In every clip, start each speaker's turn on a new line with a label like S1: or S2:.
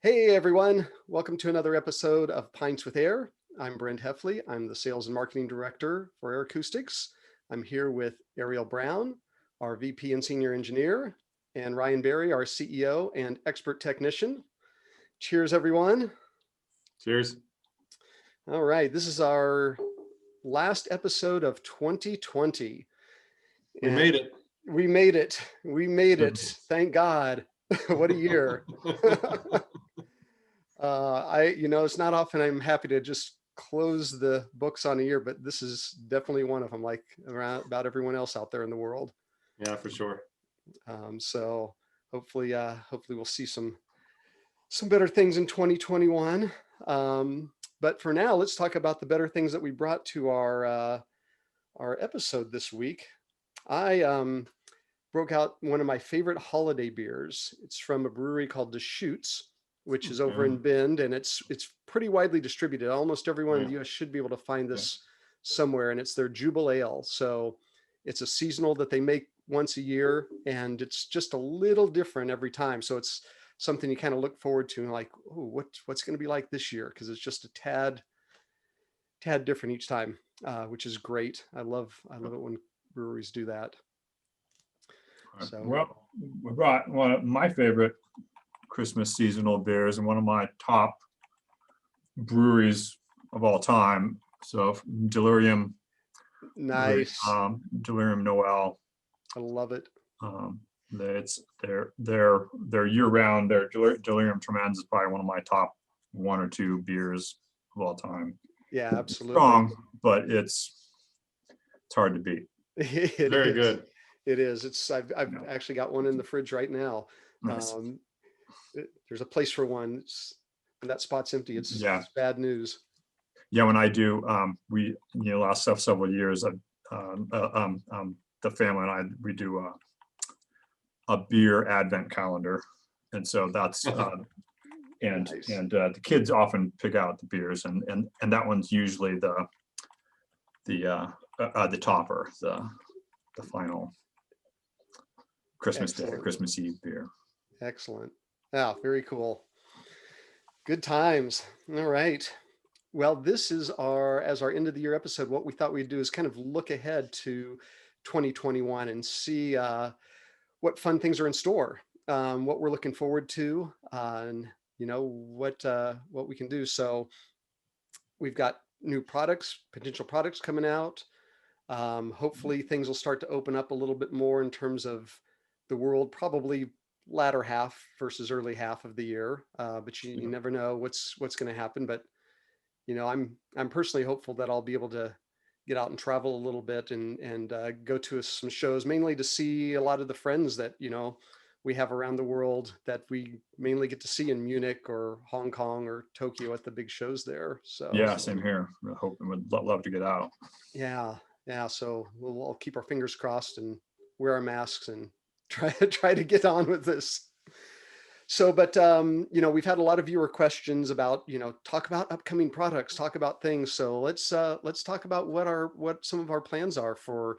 S1: Hey everyone, welcome to another episode of Pints with Ayre. I'm Brent Heffley. I'm the Sales and Marketing Director for Air Acoustics. I'm here with Ariel Brown, our VP and Senior Engineer, and Ryan Berry, our CEO and Expert Technician. Cheers, everyone.
S2: Cheers.
S1: All right, this is our last episode of 2020.
S2: We made it.
S1: We made it. We made it. Thank God. What a year. It's not often I'm happy to just close the books on a year, but this is definitely one of them, like around about everyone else out there in the world.
S2: Yeah, for sure.
S1: So hopefully we'll see some better things in 2021. But for now, let's talk about the better things that we brought to our episode this week. I broke out one of my favorite holiday beers. It's from a brewery called Deschutes, which is over in Bend, and it's pretty widely distributed. Almost everyone in the US should be able to find this somewhere, and it's their Jubile Ale. So it's a seasonal that they make once a year, and it's just a little different every time. So it's something you kind of look forward to, and like, oh, what's going to be like this year? Because it's just a tad different each time, which is great. I love it when breweries do that.
S3: So, well, we brought one of my favorite Christmas seasonal beers and one of my top breweries of all time. So Delirium.
S1: Nice.
S3: Delirium Noel.
S1: I love it.
S3: They're year-round. Their Delirium Tremens is probably one of my top 1 or 2 beers of all time.
S1: Yeah, absolutely.
S3: Strong, but it's hard to beat.
S2: Very good.
S1: It is. I've actually got one in the fridge right now.
S3: Nice.
S1: There's a place for one. When that spot's empty, it's bad news.
S3: Yeah, when I do, we last several years, the family and I, we do a beer advent calendar, and so that's and
S1: Nice.
S3: The kids often pick out the beers, and that one's usually the topper, the final Christmas Day, Christmas Eve beer.
S1: Excellent. Yeah, very cool. Good times. All right. Well, this is as our end of the year episode. What we thought we'd do is kind of look ahead to 2021 and see what fun things are in store, what we're looking forward to, and what we can do. So we've got new potential products coming out. Hopefully things will start to open up a little bit more in terms of the world, probably latter half versus early half of the year. But you never know what's going to happen. But I'm personally hopeful that I'll be able to get out and travel a little bit and go to some shows, mainly to see a lot of the friends that we have around the world that we mainly get to see in Munich or Hong Kong or Tokyo at the big shows there. So
S3: yeah, same here. I hope and would love to get out.
S1: Yeah. So we'll keep our fingers crossed and wear our masks and try to get on with this. So, but we've had a lot of viewer questions about talk about upcoming products, talk about things. So let's talk about what some of our plans are for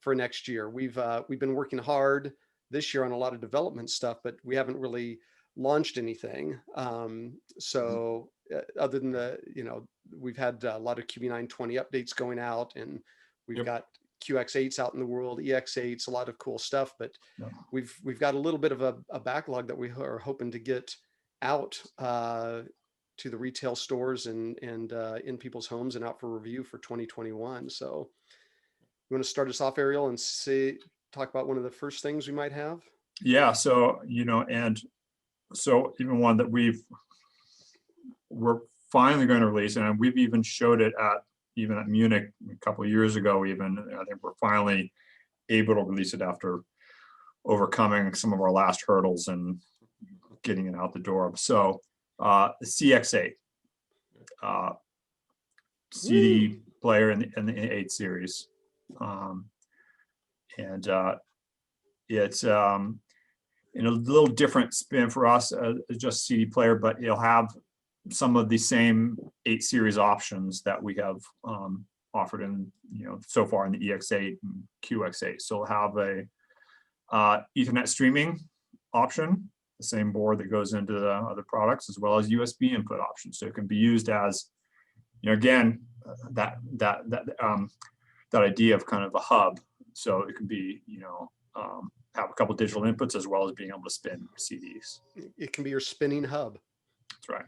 S1: next year. We've been working hard this year on a lot of development stuff, but we haven't really launched anything. So other than we've had a lot of QB920 updates going out, and we've got QX8s out in the world, EX8s, a lot of cool stuff, but we've got a little bit of a backlog that we are hoping to get out to the retail stores and in people's homes and out for review for 2021. So you want to start us off, Ariel, and talk about one of the first things we might have?
S3: Yeah, so and so even one that we're finally going to release, and we've even showed it at Munich a couple of years ago. I think we're finally able to release it after overcoming some of our last hurdles and getting it out the door. So the CX8 CD player in the 8 series, and it's in a little different spin for us, just CD player, but it'll have some of the same 8 series options that we have offered in so far in the EX8 and QX8. So we'll have Ethernet streaming option, the same board that goes into the other products, as well as USB input options. So it can be used as, again, that idea of kind of a hub. So it can be, have a couple digital inputs as well as being able to spin CDs.
S1: It can be your spinning hub.
S3: That's right.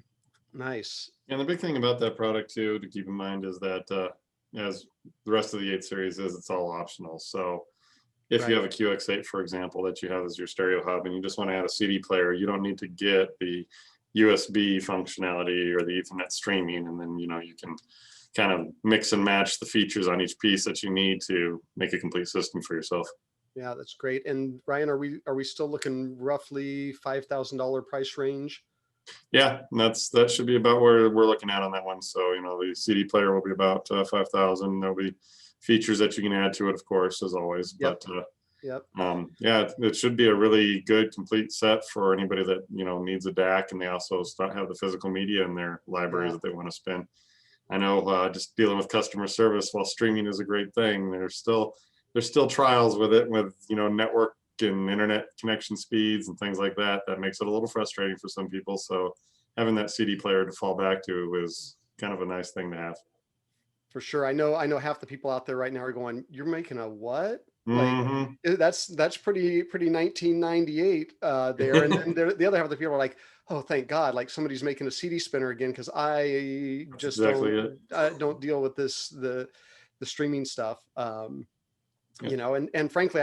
S1: Nice.
S2: And the big thing about that product too, to keep in mind, is that as the rest of the 8 series is, it's all optional. So if you have a QX8, for example, that you have as your stereo hub and you just want to add a CD player, you don't need to get the USB functionality or the Ethernet streaming. And then, you can kind of mix and match the features on each piece that you need to make a complete system for yourself.
S1: Yeah, that's great. And Ryan, are we still looking roughly $5,000 price range?
S2: Yeah, that should be about where we're looking at on that one. So, the CD player will be about 5,000. There'll be features that you can add to it, of course, as always.
S1: Yep.
S2: But
S1: Yep.
S2: Yeah, it should be a really good complete set for anybody that needs a DAC, and they also have the physical media in their libraries that they want to spin. I know just dealing with customer service, while streaming is a great thing, there's still trials with it, with network and internet connection speeds and things like that. That makes it a little frustrating for some people. So having that CD player to fall back to is kind of a nice thing to have.
S1: For sure. I know half the people out there right now are going, "You're making a what?"
S2: Mm-hmm.
S1: Like that's pretty 1998 there. And then the other half of the people are like, "Oh, thank God, like somebody's making a CD spinner again, because I just don't deal with the streaming stuff." And frankly,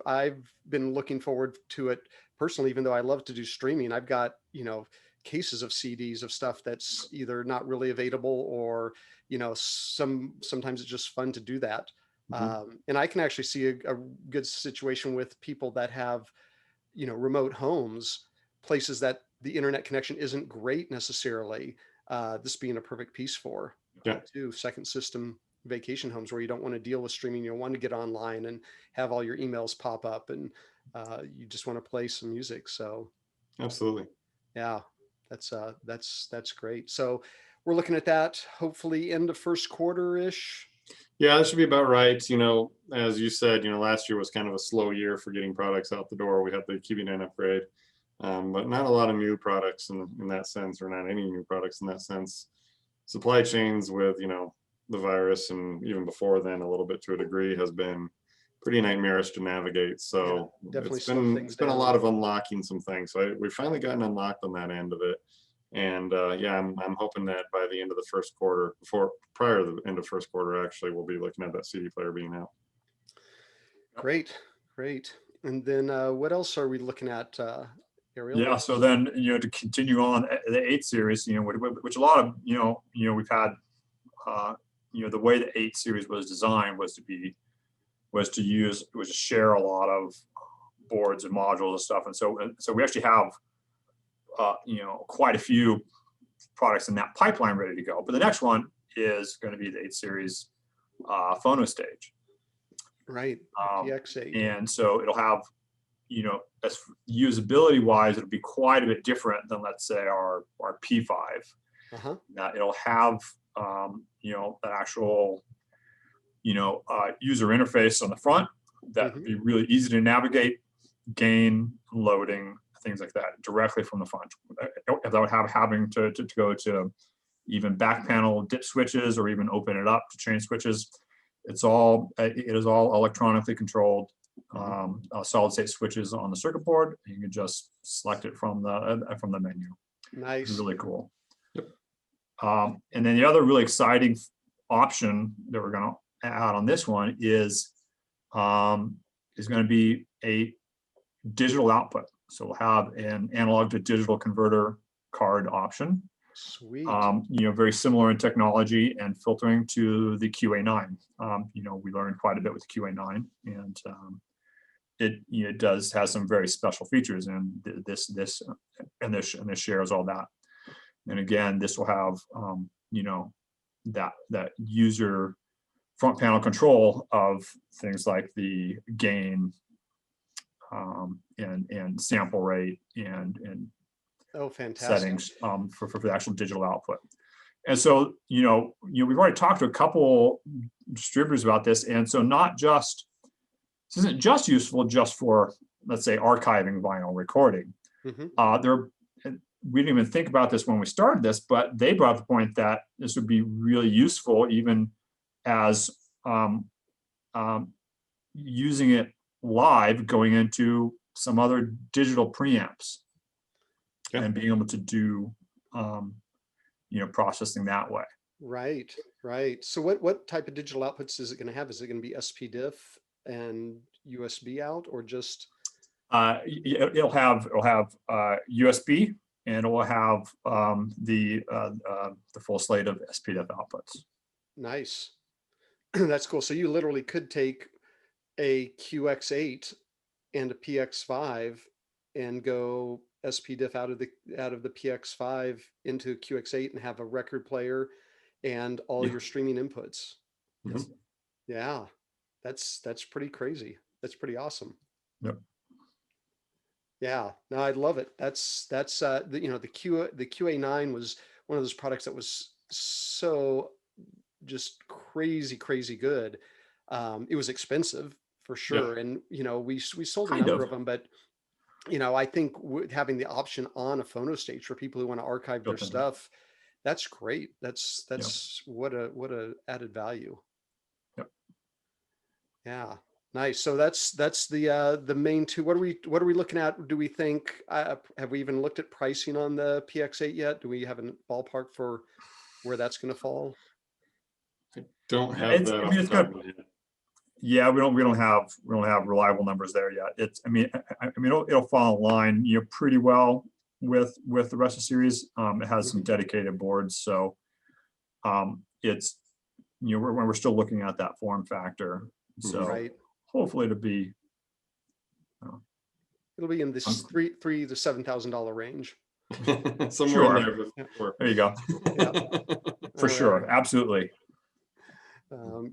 S1: I've been looking forward to it personally, even though I love to do streaming. I've got, cases of CDs of stuff that's either not really available, or, sometimes it's just fun to do that. And I can actually see a good situation with people that have, remote homes, places that the internet connection isn't great necessarily. This being a perfect piece for too, second system vacation homes, where you don't want to deal with streaming. You want to get online and have all your emails pop up, and you just want to play some music. So
S2: absolutely,
S1: yeah, that's great. So we're looking at that hopefully end of first quarter ish.
S2: Yeah, that should be about right. As you said, last year was kind of a slow year for getting products out the door. We had the QB9 upgrade, but not a lot of new products in that sense, or not any new products in that sense. Supply chains with, the virus, and even before then a little bit to a degree, has been pretty nightmarish to navigate. So
S1: definitely
S2: it's been a lot of unlocking some things. So we've finally gotten unlocked on that end of it. And I'm hoping that by the end of the first quarter, prior to the end of first quarter, actually, we'll be looking at that CD player being out.
S1: Great. And then what else are we looking at, Ariel?
S3: Yeah, so then, to continue on the 8 series, which a lot of, we've had, the way the 8 series was designed was to share a lot of boards and modules and stuff. And so we actually have, quite a few products in that pipeline ready to go. But the next one is going to be the 8 series phono stage.
S1: Right. PX8.
S3: And so it'll have, as usability wise, it'll be quite a bit different than, let's say, our P5. Now it'll have, that actual, user interface on the front that would be really easy to navigate, gain, loading, things like that directly from the front, without having to go to even back panel dip switches, or even open it up to change switches. It is all electronically controlled, solid state switches on the circuit board. You can just select it from the menu.
S1: Nice.
S3: It's really cool. And then the other really exciting option that we're going to add on this one is going to be a digital output. So we'll have an analog to digital converter card option.
S1: Sweet.
S3: Very similar in technology and filtering to the QA9. We learned quite a bit with the QA9, and it has some very special features, and this shares all that. And again, this will have that user front panel control of things like the gain, and sample rate, and
S1: fantastic
S3: settings for the actual digital output. And so we've already talked to a couple distributors about this, and so this isn't just useful just for let's say archiving vinyl recording.
S1: Mhm.
S3: There, we didn't even think about this when we started this, but they brought up the point that this would be really useful even as using it live going into some other digital preamps
S2: Yeah.
S3: and being able to do processing that way.
S1: Right, right. So what type of digital outputs is it going to have? Is it going to be SPDIF and USB out, or just?
S3: It'll have USB, and it will have the full slate of SPDIF outputs.
S1: Nice. That's cool. So you literally could take a QX8 and a PX5 and go SPDIF out of the PX5 into QX8 and have a record player and all
S2: Yeah.
S1: your streaming inputs.
S2: Mhm.
S1: Yeah, that's pretty crazy. That's pretty awesome.
S3: Yep.
S1: Yeah, no, I love it. That's the QA9 was one of those products that was so just crazy good. It was expensive for
S2: Yeah.
S1: sure, and we sold a
S3: Kind
S1: number
S3: of.
S1: of them, but I think having the option on a phono stage for people who want to archive their
S3: Built in.
S1: stuff, that's great. That's what a added value.
S3: Yep.
S1: Yeah, nice. So that's the main two. What are we looking at? Do we think have we even looked at pricing on the PX8 yet? Do we have a ballpark for where that's going to fall?
S2: Don't have that off the
S3: It's
S2: top
S3: gonna.
S2: of my head.
S3: Yeah, we don't have reliable numbers there yet. It'll fall in line pretty well with the rest of the series. It has some dedicated boards, so it's we're still looking at that form factor. So
S1: Right.
S3: hopefully it'll be
S1: It'll be in this $3,000 to $7,000 range.
S2: Somewhere in
S3: Sure.
S2: there. Before.
S3: There you go.
S1: Yeah.
S3: For
S1: All
S3: sure,
S1: right.
S3: absolutely.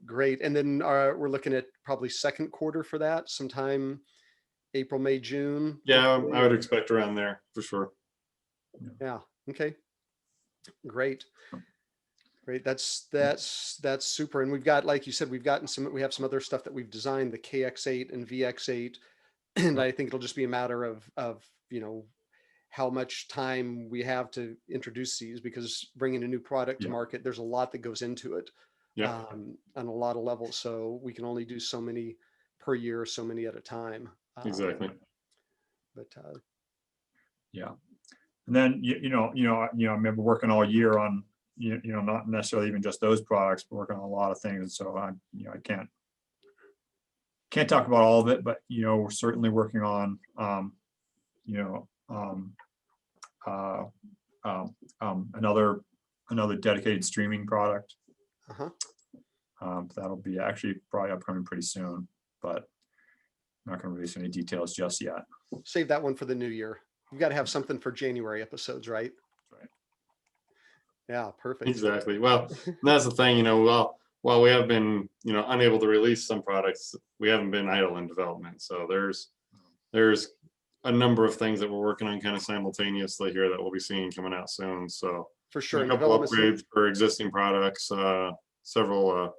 S1: Great. And then we're looking at probably second quarter for that, sometime April, May, June.
S2: Yeah,
S1: hopefully.
S2: I would expect around there for sure.
S1: Yeah. Okay. Great. That's super. And we've got, like you said, we have some other stuff that we've designed, the KX8 and VX8. And I think it'll just be a matter of how much time we have to introduce these, because bringing a new product to market, there's a lot that goes into it.
S2: Yeah.
S1: On a lot of levels. So we can only do so many per year, so many at a time.
S2: Exactly.
S1: But
S3: Yeah. And then I remember working all year on not necessarily even just those products, but working on a lot of things. And so I can't talk about all of it, but we're certainly working on another dedicated streaming product. That'll be actually probably upcoming pretty soon, but I'm not going to release any details just yet.
S1: Save that one for the new year. We've got to have something for January episodes, right?
S3: Right.
S1: Yeah, perfect.
S2: Exactly. Well, that's the thing, while we have been, unable to release some products, we haven't been idle in development. So there's a number of things that we're working on kind of simultaneously here that we'll be seeing coming out soon. So
S1: for sure.
S2: a couple upgrades for existing products, several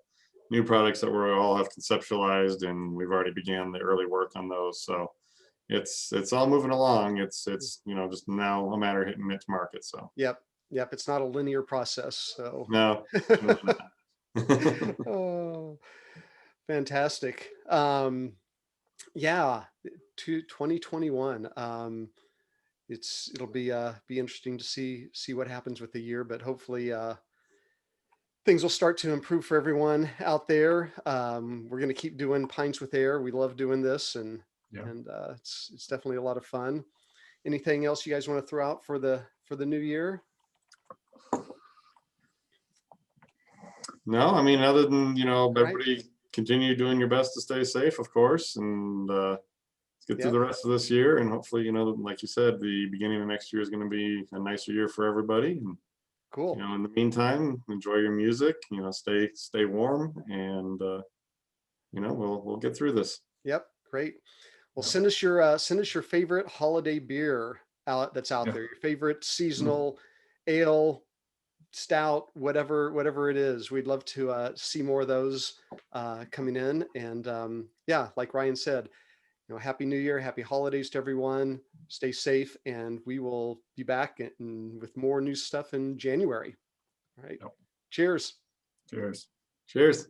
S2: new products that we all have conceptualized, and we've already began the early work on those. So it's all moving along. It's just now a matter of hitting it to market. So
S1: Yep. It's not a linear process. So
S2: no.
S1: Oh, fantastic. Yeah, to 2021. It'll be interesting to see what happens with the year, but hopefully things will start to improve for everyone out there. We're going to keep doing Pints with Ayre. We love doing this, and it's definitely a lot of fun. Anything else you guys want to throw out for the new year?
S2: No, I mean, other than everybody
S1: Right.
S2: continue doing your best to stay safe, of course, and let's get through the rest of this year, and hopefully, like you said, the beginning of next year is going to be a nicer year for everybody. And
S1: cool.
S2: in the meantime, enjoy your music. Stay warm, and we'll get through this.
S1: Yep, great. Well, send us your favorite holiday beer that's out there. Your favorite seasonal ale, stout, whatever it is. We'd love to see more of those coming in. And like Ryan said, Happy New Year, happy holidays to everyone. Stay safe, and we will be back with more new stuff in January. All right.
S3: Yep.
S1: Cheers.
S3: Cheers.
S2: Cheers.